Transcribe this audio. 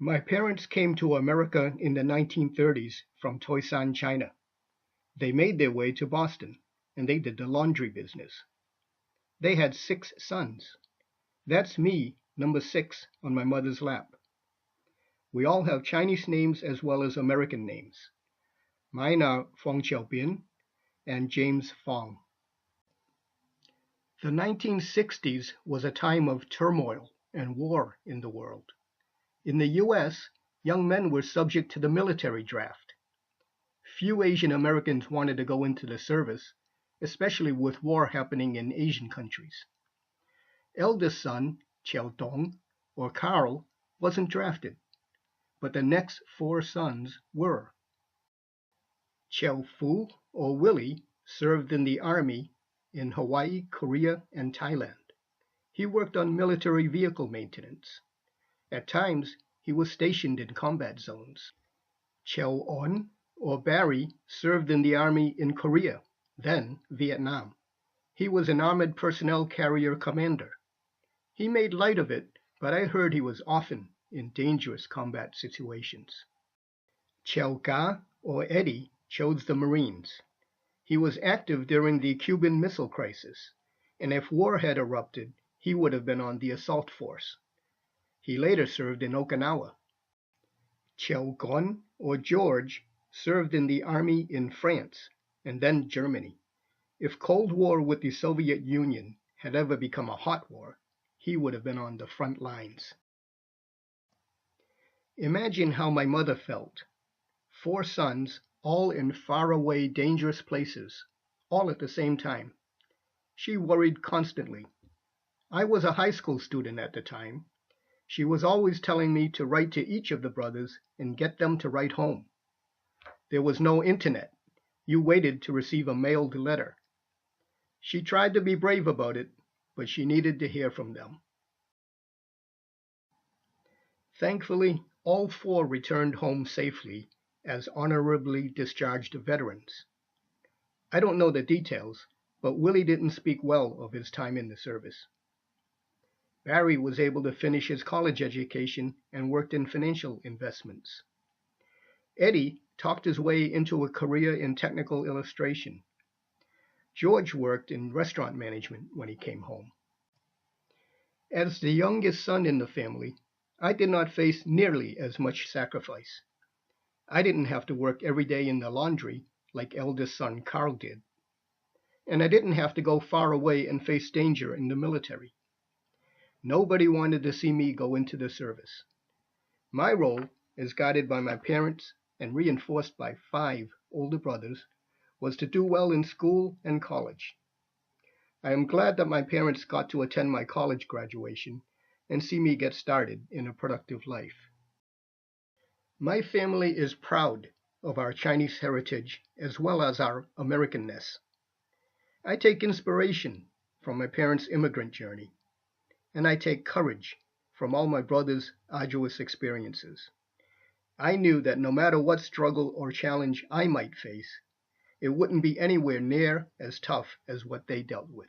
My parents came to America in the 1930s from Toisan, China. They made their way to Boston, and they did the laundry business. They had 6 sons. That's me, number 6, on my mother's lap. We all have Chinese names as well as American names. Mine are Fong and James Fong. The 1960s was a time of turmoil and war in the world. In the US, young men were subject to the military draft. Few Asian Americans wanted to go into the service, especially with war happening in Asian countries. Eldest son, Dong, or Carl, wasn't drafted, but the next 4 sons were. Fu, or Willie, served in the Army in Hawaii, Korea, and Thailand. He worked on military vehicle maintenance. At times, he was stationed in combat zones. On, or Barry, served in the Army in Korea, then Vietnam. He was an armored personnel carrier commander. He made light of it, but I heard he was often in dangerous combat situations. Ga, or Eddie, chose the Marines. He was active during the Cuban Missile Crisis, and if war had erupted, he would have been on the assault force. He later served in Okinawa. Gon, or George, served in the army in France and then Germany. If Cold War with the Soviet Union had ever become a hot war, he would have been on the front lines. Imagine how my mother felt. 4 sons, all in faraway, dangerous places, all at the same time. She worried constantly. I was a high school student at the time. She was always telling me to write to each of the brothers and get them to write home. There was no internet. You waited to receive a mailed letter. She tried to be brave about it, but she needed to hear from them. Thankfully, all 4 returned home safely as honorably discharged veterans. I don't know the details, but Willie didn't speak well of his time in the service. Barry was able to finish his college education and worked in financial investments. Eddie talked his way into a career in technical illustration. George worked in restaurant management when he came home. As the youngest son in the family, I did not face nearly as much sacrifice. I didn't have to work every day in the laundry like eldest son Carl did. And I didn't have to go far away and face danger in the military. Nobody wanted to see me go into the service. My role, as guided by my parents and reinforced by 5 older brothers, was to do well in school and college. I am glad that my parents got to attend my college graduation and see me get started in a productive life. My family is proud of our Chinese heritage as well as our Americanness. I take inspiration from my parents' immigrant journey, and I take courage from all my brothers' arduous experiences. I knew that no matter what struggle or challenge I might face, it wouldn't be anywhere near as tough as what they dealt with.